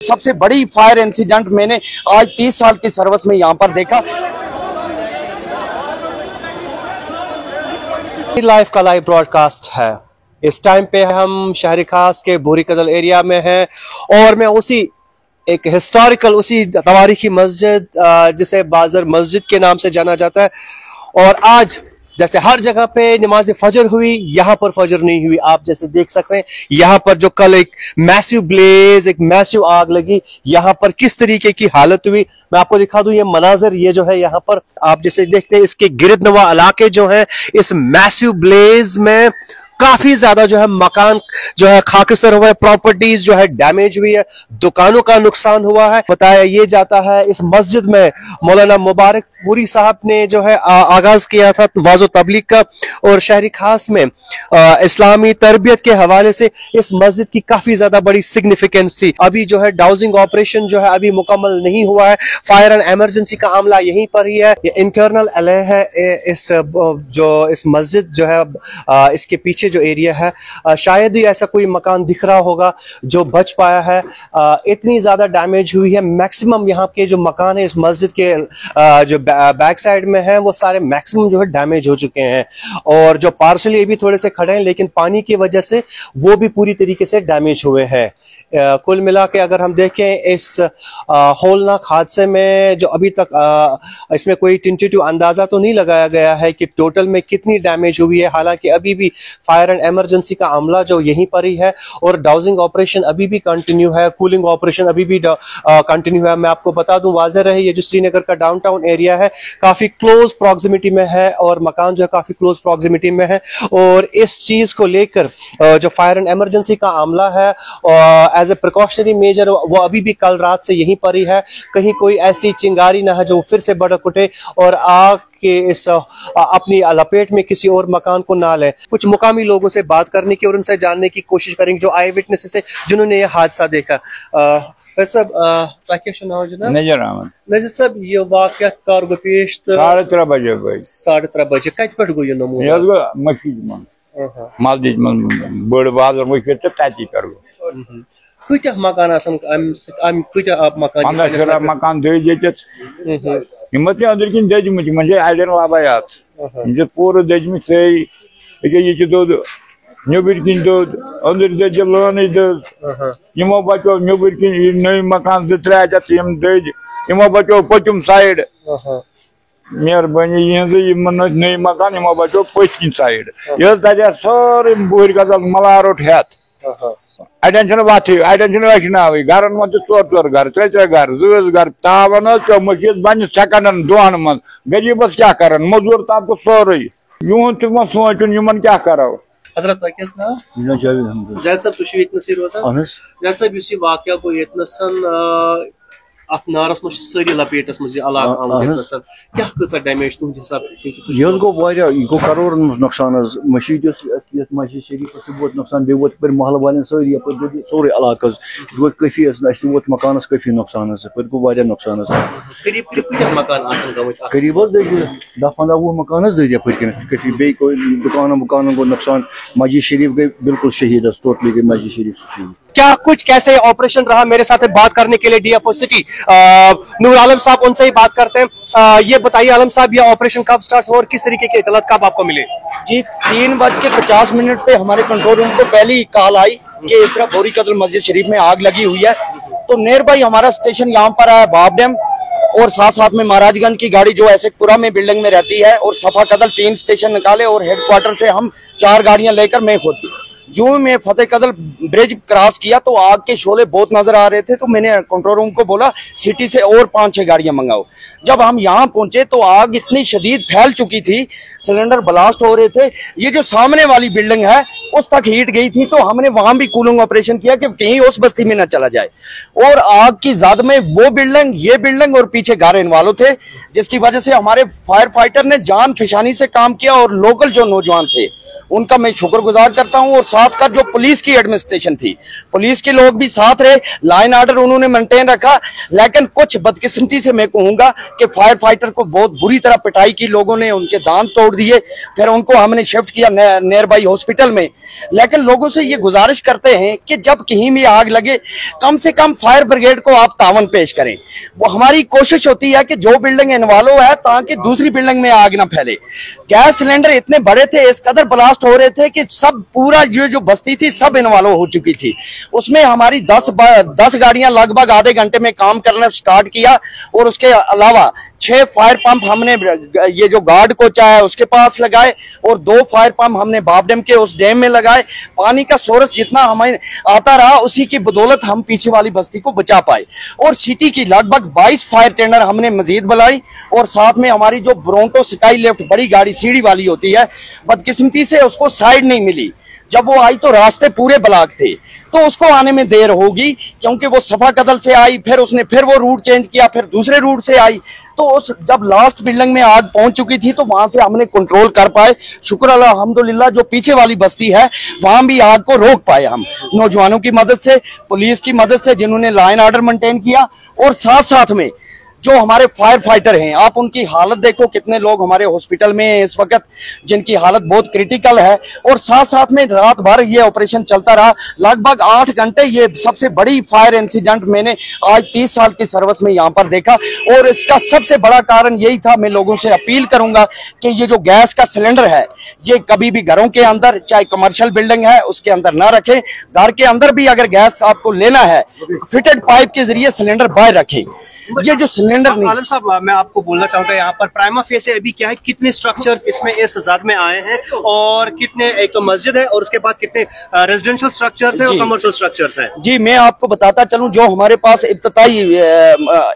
सबसे बड़ी fire incident मैंने आज 30 साल की सर्विस में यहाँ पर देखा। लाइव का लाइव ब्रॉडकास्ट है। इस टाइम पे हम शहर खास के बोरी कदल एरिया में हैं और मैं उसी एक हिस्टोरिकल उसी तवारीखी मस्जिद जिसे बाज़र मस्जिद के नाम से जाना जाता है, और आज जैसे हर जगह पे नमाज फजर हुई, यहाँ पर फजर नहीं हुई। आप जैसे देख सकते हैं यहाँ पर जो कल एक मैसिव ब्लेज, एक मैसिव आग लगी, यहाँ पर किस तरीके की हालत हुई मैं आपको दिखा दूं। ये मनाजर ये जो है यहाँ पर आप जैसे देखते हैं, इसके गिरदनवा इलाके जो है इस मैसिव ब्लेज में काफी ज्यादा जो है मकान जो है खाकसर हुआ है, प्रॉपर्टीज जो है डैमेज हुई है, दुकानों का नुकसान हुआ है। बताया ये जाता है इस मस्जिद में मौलाना मुबारक पूरी साहब ने जो है आगाज किया था वाज़ो तबलीग का, और शहरी खास में इस्लामी तरबियत के हवाले से इस मस्जिद की काफी ज्यादा बड़ी सिग्निफिकेंस थी। अभी जो है डाउजिंग ऑपरेशन जो है अभी मुकम्मल नहीं हुआ है। फायर एंड एमरजेंसी का आमला यहीं पर ही है। ये इंटरनल एले है इस मस्जिद जो है इसके पीछे जो एरिया है, शायद ही ऐसा कोई मकान दिख रहा होगा जो बच पाया है। इतनी ज्यादा डैमेज हुई है। मैक्सिमम यहाँ के जो मकान है इस मस्जिद के जो बैक साइड में है वो सारे मैक्सिमम जो है डैमेज हो चुके हैं, और जो पार्शली अभी थोड़े से खड़े हैं लेकिन पानी की वजह से वो भी पूरी तरीके से डैमेज हुए हैं। कुल मिला के अगर हम देखें इस होलनाक हादसे में जो अभी तक इसमें कोई टेंटेटिव अंदाजा तो नहीं लगाया गया है कि टोटल में कितनी डैमेज हुई है। हालांकि अभी भी फायर एंड एमरजेंसी का अमला जो यहीं पर ही है और डाउजिंग ऑपरेशन अभी भी कंटिन्यू है, कूलिंग ऑपरेशन अभी भी कंटिन्यू है। मैं आपको बता दूं, वाज़ेह रहे ये जो श्रीनगर का डाउनटाउन एरिया है काफी क्लोज प्रॉक्सिमिटी में है और मकान जो है काफी क्लोज प्रॉक्सिमिटी में है, और इस चीज को लेकर जो फायर एंड एमरजेंसी का अमला है एज ए प्रिकॉशनरी मेजर वो अभी भी कल रात से यहीं पर ही है। कहीं कोई ऐसी चिंगारी ना है जो फिर से भड़क उठे और आग के इस अपनी लपेट में किसी और मकान को ना ले। कुछ मुकामी लोगों से बात करने की और उनसे जानने की कोशिश करेंगे जो आई विटनेसेस थे जिन्होंने ये हादसा देखा। नजर अहमद नजर साहब, ये वाक़या कर गो पेश 3:30 बजे गई 3:30 बजे कत पे गो ये नमूना मस्जिद मन मस्जिद मन बड़ बाजार मस्जिद तती पे गो कत मकान कत मकान मकान दत अंदर किन दजमत मे अड़न लबायात पूरा दजमत सही ये दोद नबर किन दोद अंदर दज लान दज यमो बचो नबर किन नई मकान 2-3 दज यमो बचो पचम साइड मेहरबानी नई मकान यमो बचो पश्चिम साइड ये तज सारे बोर गजल मलारोट हेत अड़न वत अड़न वचनाव गरन मन 4 घर 3 घर 2 घर तावन मस्जिद बन सेकंडन 2 मन गरीबस क्या कर मजूर तबक सोरे यून तुम सोचुन क्या करो। हजरत जायद साहब तुम यतनस रोजान जायद साहब इस वाक़या गो यतनसन अत नारस मज सारी लपेटस मज क्या कसा डैमेज तुंद हिसाब यह गो गो करोड़न मज नुकसान मस्जिद मस्जिद शरीफ वो नुकसान बे वो महल वाले सारी सोरे इलाक वो कफी वो मकान कफी नुकसान गो नुकसान करीब 10-15 मकान दज कफी बे दुकान वुकान गो नुकसान। मस्जिद शरीफ गई बिल्कुल शहीद टोटली गई मस्जिद शरीफ शहीद। क्या कुछ कैसे ऑपरेशन रहा, मेरे साथ बात करने के लिए डीएफओ सिटी नूर आलम साहब, उनसे ही बात करते हैं। ये बताइए आलम साहब, ये ऑपरेशन कब स्टार्ट हुआ और किस तरीके की इतलात कब आपको मिले? जी 3:50 पे हमारे कंट्रोल रूम को पहली कॉल आई कि इस तरह बोरी कदल मस्जिद शरीफ में आग लगी हुई है। तो नियर बाई हमारा स्टेशन यहाँ पर है बाब डैम, और साथ साथ में महाराजगंज की गाड़ी जो ऐसे पुरा में बिल्डिंग में रहती है, और सफा कदल 3 स्टेशन निकाले, और हेडक्वार्टर से हम 4 गाड़ियां लेकर मैं खुद जो मैं फतेह कदल ब्रिज क्रॉस किया तो आग के शोले बहुत नजर आ रहे थे। तो मैंने कंट्रोल रूम को बोला सिटी से और 5-6 गाड़ियां मंगाओ। जब हम यहाँ पहुंचे तो आग इतनी शदीद फैल चुकी थी, सिलेंडर ब्लास्ट हो रहे थे। ये जो सामने वाली बिल्डिंग है उस तक हीट गई थी, तो हमने वहां भी कूलिंग ऑपरेशन किया कि कहीं उस बस्ती में न चला जाए। और आग की ज़द में वो बिल्डिंग, ये बिल्डिंग और पीछे घर इन्वॉल्व थे, जिसकी वजह से हमारे फायर फाइटर ने जान फिशानी से काम किया, और लोकल जो नौजवान थे उनका मैं शुक्रगुजार करता हूं। और साथ का जो पुलिस की एडमिनिस्ट्रेशन थी, पुलिस के लोग भी साथ रहे, लाइन ऑर्डर उन्होंने मेंटेन रखा। लेकिन कुछ बदकिस्मती से मैं कहूंगा कि फायर फाइटर को बहुत बुरी तरह पिटाई की लोगों ने, उनके दांत तोड़ दिए, फिर उनको हमने शिफ्ट किया नियर बाई हॉस्पिटल में। लेकिन लोगों से ये गुजारिश करते हैं कि जब कहीं भी आग लगे कम से कम फायर ब्रिगेड को आप तावन पेश करें। वो हमारी कोशिश होती है कि जो बिल्डिंग इन्वॉल्व है ताकि दूसरी बिल्डिंग में आग ना फैले। गैस सिलेंडर इतने बड़े थे, इस कदर ब्लास्ट हो रहे थे कि सब पूरा जो बस्ती थी सब इन्वॉल्व हो चुकी थी। उसमें हमारी 10 गाड़ियां लगभग आधे घंटे में काम करना स्टार्ट किया। और उसके अलावा 6 फायर पंप हमने ये जो गार्ड कोचा है उसके पास लगाए और 2 फायर पंप हमने बाप डैम के उस डैम में लगाए। पानी का सोर्स जितना हमें आता रहा उसी की बदौलत हम पीछे वाली बस्ती को बचा पाए। और सिटी की लगभग 22 फायर टेंडर हमने मजीद बुलाई। और साथ में हमारी जो ब्रोंटो स्काई लिफ्ट बड़ी गाड़ी सीढ़ी वाली होती है, बदकिस्मती से उसको साइड नहीं मिली। जब वो आई तो रास्ते पूरे ब्लॉक थे, तो उसको आने में देर होगी क्योंकि वो सफा कदल से आई, फिर उसने फिर वो रूट चेंज किया, फिर दूसरे रूट से आई। तो उस जब लास्ट बिल्डिंग में आग पहुंच चुकी थी तो वहां से हमने कंट्रोल कर पाए। शुक्र अल्हम्दुलिल्लाह जो पीछे वाली बस्ती है वहां भी आग को रोक पाए हम, नौजवानों की मदद से, पुलिस की मदद से जिन्होंने लाइन ऑर्डर मेंटेन किया। और साथ साथ में जो हमारे फायर फाइटर हैं, आप उनकी हालत देखो, कितने लोग हमारे हॉस्पिटल में हैं इस वक्त जिनकी हालत बहुत क्रिटिकल है। और साथ साथ में रात भर ये ऑपरेशन चलता रहा, लगभग 8 घंटे। ये सबसे बड़ी फायर इंसिडेंट मैंने आज 30 साल की सर्विस में यहाँ पर देखा। और इसका सबसे बड़ा कारण यही था। मैं लोगों से अपील करूंगा कि ये जो गैस का सिलेंडर है ये कभी भी घरों के अंदर, चाहे कमर्शियल बिल्डिंग है उसके अंदर ना रखें। घर के अंदर भी अगर गैस आपको लेना है फिटेड पाइप के जरिए सिलेंडर बाहर रखें। ये जो सिलेंडर नहीं। आलम साहब, मैं आपको बोलना चाहूंगा यहाँ पर प्राइमा फेस अभी क्या है, कितने स्ट्रक्चर्स इसमें इस जद में आए हैं और कितने, एक तो मस्जिद है और उसके बाद कितने रेजिडेंशियल स्ट्रक्चर्स हैं और कमर्शियल स्ट्रक्चर्स हैं? जी मैं आपको बताता चलूं, जो हमारे पास इब्तदाई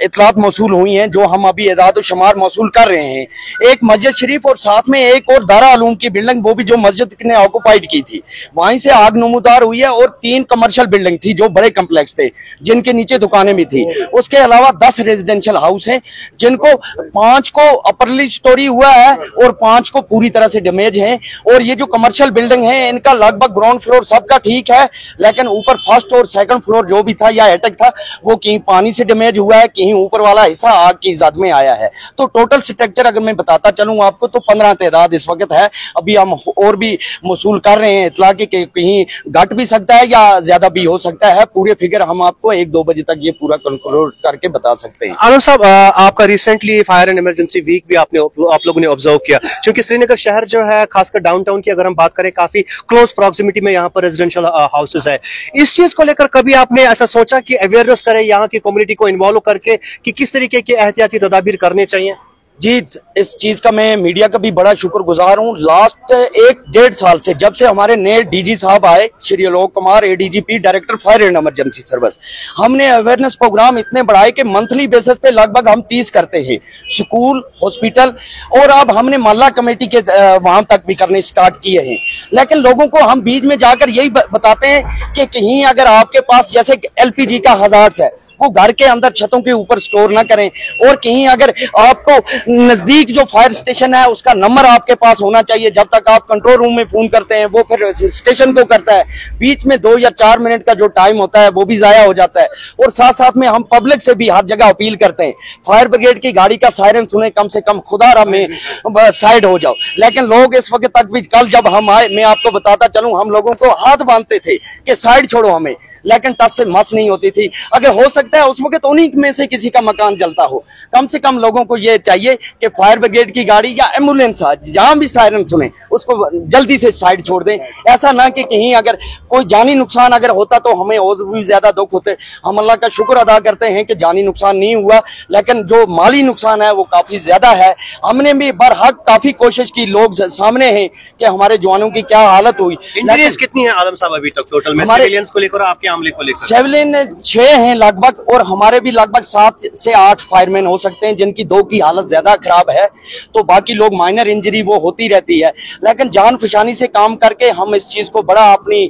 इतलात मौसूल हुई हैं, जो हम अभी एदाद शुमार मौसूल कर रहे हैं, एक मस्जिद शरीफ और साथ में एक और दारा अलूम की बिल्डिंग, वो भी जो मस्जिद ने ऑक्युपाइड की थी, वहीं से आग नमूदार हुई है। और 3 कमर्शियल बिल्डिंग थी जो बड़े कम्प्लेक्स थे जिनके नीचे दुकानें भी थी। उसके अलावा 10 रेजिडेंशियल हाउस हैं जिनको 5 को अपरली स्टोरी हुआ है और 5 को पूरी तरह से डैमेज है। और ये जो कमर्शियल बिल्डिंग है इनका लगभग ग्राउंड फ्लोर सबका ठीक है, लेकिन ऊपर फर्स्ट और सेकंड फ्लोर जो भी था या अटैक था वो कहीं पानी से डैमेज हुआ है, कहीं ऊपर वाला हिस्सा आग की जद में आया है। तो टोटल स्ट्रक्चर अगर मैं बताता चलूं आपको तो 15 तादाद इस वक्त है। अभी हम और भी मौसूल कर रहे हैं इतला के कहीं घट भी सकता है या ज्यादा भी हो सकता है। पूरे फिगर हम आपको 1-2 बजे तक ये पूरा कंक्लूड करके बता सकते हैं। आलम साहब, आपका recently fire and emergency week भी आप लोगों ने ऑब्जर्व किया, क्योंकि श्रीनगर शहर जो है खासकर डाउनटाउन की अगर हम बात करें काफी क्लोज प्रॉक्सिमिटी में यहाँ पर रेजिडेंशियल हाउसेस है। इस चीज को लेकर कभी आपने ऐसा सोचा कि अवेयरनेस करें यहाँ की कम्युनिटी को इन्वॉल्व करके कि किस तरीके के एहतियाती तदाबीर करने चाहिए? जी, इस चीज का मैं मीडिया का भी बड़ा शुक्रगुजार हूँ। लास्ट 1-1.5 साल से जब से हमारे नए डीजी साहब आए, Shri Alok Kumar, ADGP director fire and emergency service, हमने अवेयरनेस प्रोग्राम इतने बढ़ाए कि मंथली बेसिस पे लगभग हम 30 करते हैं, स्कूल, हॉस्पिटल, और अब हमने मोहल्ला कमेटी के वहां तक भी करने स्टार्ट किए हैं। लेकिन लोगों को हम बीच में जाकर यही बताते हैं कि कहीं अगर आपके पास जैसे एलपीजी का हजार्स है वो घर के अंदर छतों के ऊपर स्टोर ना करें। और कहीं अगर आपको नजदीक जो फायर स्टेशन है उसका नंबर आपके पास होना चाहिए। जब तक आप कंट्रोल रूम में फोन करते हैं वो फिर स्टेशन को करता है, बीच में 2 या 4 मिनट का जो टाइम होता है वो भी जाया हो जाता है। और साथ साथ में हम पब्लिक से भी हर जगह अपील करते हैं, फायर ब्रिगेड की गाड़ी का सायरन सुने, कम से कम खुदा में साइड हो जाओ। लेकिन लोग इस वक्त तक भी, कल जब हम आए मैं आपको बताता चलूं, हम लोगों को हाथ बांधते थे कि साइड छोड़ो हमें, लेकिन टच से मस नहीं होती थी। अगर हो सकता है उस वक्त उन्हीं में से किसी का मकान जलता हो। कम से कम लोगों को ये चाहिए कि फायर ब्रिगेड की गाड़ी या एम्बुलेंस जहां भी सायरन सुने उसको जल्दी से साइड छोड़ दें। ऐसा ना कि कहीं अगर कोई जानी नुकसान अगर होता तो हमें और भी ज्यादा दुख होते। हम अल्लाह का शुक्र अदा करते हैं कि जानी नुकसान नहीं हुआ, लेकिन जो माली नुकसान है वो काफी ज्यादा है। हमने भी बरहक काफी कोशिश की, लोग सामने हैं कि हमारे जवानों की क्या हालत हुई। इंजरीज कितनी है आलम साहब अभी तक टोटल में सिविलियंस को लेकर आपके के अमले को लेकर? सिविलियन 6 हैं लगभग, और हमारे भी लगभग 7 से 8 फायरमैन हो सकते हैं, जिनकी 2 की हालत ज्यादा खराब है, तो बाकी लोग माइनर इंजरी वो होती रहती है। लेकिन जान फशानी से काम करके हम इस चीज को बड़ा अपनी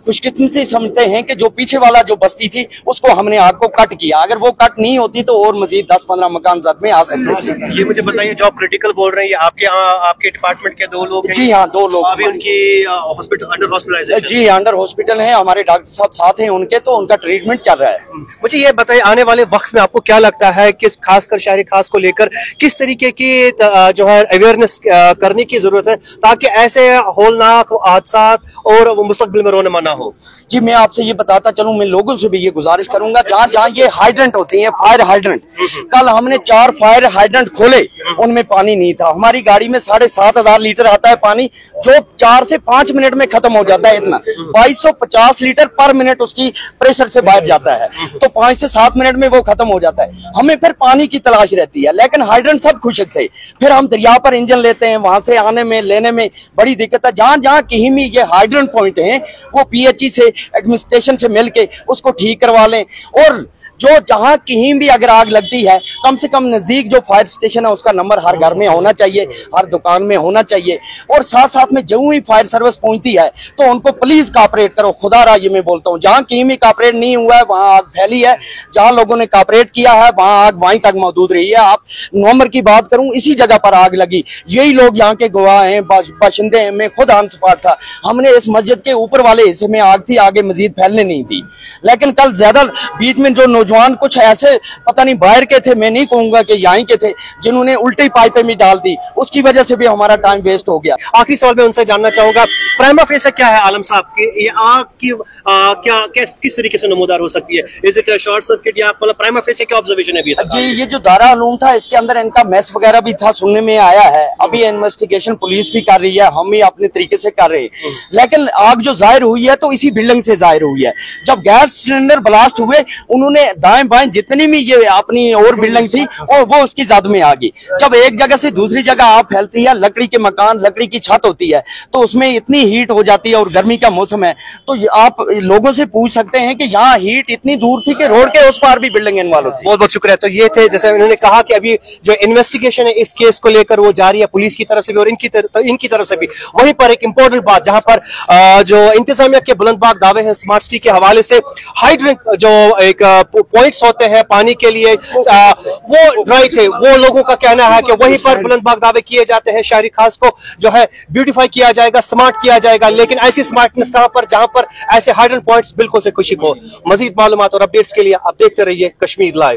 खुशकिस्मती समझते हैं कि जो पीछे वाला जो बस्ती थी उसको हमने आग को कट किया। अगर वो कट नहीं होती तो और मजीद 10-15 मकान जद में आ सकते थे। ये मुझे बताइए, जो क्रिटिकल बोल रहे हैं, ये आपके डिपार्टमेंट के 2 लोग हैं? जी हाँ, 2 लोग अभी उनकी हॉस्पिटल अंडर हॉस्पिटलाइजेशन? जी, अंडर हॉस्पिटल है, हमारे डॉक्टर साहब साथ हैं उनके, तो उनका ट्रीटमेंट चल रहा है। मुझे ये बताइए, आने वाले वक्त में आपको क्या लगता है कि खासकर शहरी खास को लेकर किस तरीके की जो है अवेयरनेस करने की जरूरत है, ताकि ऐसे होलनाक हादसा और मुस्तकबिल में रोनमा ना हो? जी, मैं आपसे ये बताता चलूं, मैं लोगों से भी ये गुजारिश करूंगा, जहाँ जहाँ ये हाइड्रेंट होती हैं, फायर हाइड्रेंट, कल हमने 4 फायर हाइड्रेंट खोले, उनमें पानी नहीं था। हमारी गाड़ी में 7,500 लीटर आता है पानी, जो 4 से 5 मिनट में खत्म हो जाता है। इतना 2250 लीटर पर मिनट उसकी प्रेशर से बाहर जाता है, तो 5 से 7 मिनट में वो खत्म हो जाता है। हमें फिर पानी की तलाश रहती है, लेकिन हाइड्रेंट सब खुशक थे। फिर हम दरिया पर इंजन लेते हैं, वहां से आने में लेने में बड़ी दिक्कत है। जहाँ जहाँ कहीं भी ये हाइड्रेंट पॉइंट हैं, वो PHE से एडमिनिस्ट्रेशन से मिलके उसको ठीक करवा लें, और जो जहां कहीं भी अगर आग लगती है, कम से कम नजदीक जो फायर स्टेशन है उसका नंबर हर घर में होना चाहिए, हर दुकान में होना चाहिए। और साथ साथ में जो ही फायर सर्विस पहुंचती है तो उनको प्लीज कॉपरेट करो। खुदा रहा ये मैं बोलता हूँ, जहां कहीं भी कॉपरेट नहीं हुआ है वहां आग फैली है, जहां लोगों ने कॉपरेट किया है वहां आग वहीं तक मौजूद रही है। आप नवंबर की बात करूं, इसी जगह पर आग लगी, यही लोग यहाँ के गवाह हैं, बाशिंदे हैं। मैं खुद ऑन स्पॉट था, हमने इस मस्जिद के ऊपर वाले हिस्से में आग थी, आगे मजीद फैलने नहीं दी। लेकिन कल ज्यादा बीच में जो नौजवान कुछ ऐसे पता नहीं बाहर के थे, मैं नहीं कहूंगा कि यहाँ के थे, जिन्होंने उल्टी पाइपें भी डाल दी, उसकी वजह से भी हमारा टाइम वेस्ट हो गया। आखिरी सवाल मैं उनसे जानना चाहूंगा, प्राइमा फेस क्या है आलम साहब की, ये आग की किस तरीके से नमूदार हो सकती है? इज इट शॉर्ट सर्किट या मतलब प्राइमा फेस क्या ऑब्जर्वेशन है अभी तक? जी, ये जो दारा उलूम था इसके अंदर इनका मैस वगैरह भी था, सुनने में आया है। अभी इन्वेस्टिगेशन पुलिस भी कर रही है, हम भी अपने तरीके से कर रहे हैं। लेकिन आग जो जाहिर हुई है तो इसी बिल्डिंग से जाहिर हुई है। जब गैस सिलेंडर ब्लास्ट हुए, उन्होंने दाएं जितनी भी ये अपनी और बिल्डिंग थी और वो उसकी जद में आ गई। जब एक जगह से दूसरी जगह आग फैलती है, लकड़ी के मकान, लकड़ी की छत होती है, तो उसमें इतनी हीट हो जाती है, और गर्मी का मौसम है, तो आप लोगों से पूछ सकते हैं कि यहाँ हीट इतनी दूर थी कि रोड के उस पार भी बिल्डिंग इन्वॉल्व थी। बहुत बहुत शुक्रिया। तो ये थे, जैसे उन्होंने कहा कि अभी जो इन्वेस्टिगेशन है इस केस को लेकर वो जारी है, पुलिस की तरफ से भी और इनकी तरफ से भी। वहीं पर एक इंपॉर्टेंट बात, जहां पर जो इंतजामिया के बुलंदबाग दावे हैं स्मार्ट सिटी के हवाले से, हाइड्रेंट जो एक पॉइंट्स होते हैं पानी के लिए, वो ड्राई थे। वो लोगों का कहना है कि वहीं पर बुलंदबाग दावे किए जाते हैं, शहरी खास को जो है ब्यूटीफाई किया जाएगा, स्मार्ट किया जाएगा, लेकिन ऐसी स्मार्टनेस कहां पर जहां पर ऐसे हाइड्रेंट पॉइंट्स बिल्कुल से खुशी हो। मजीद मालूमात और अपडेट्स के लिए आप देखते रहिए कश्मीर लाइव।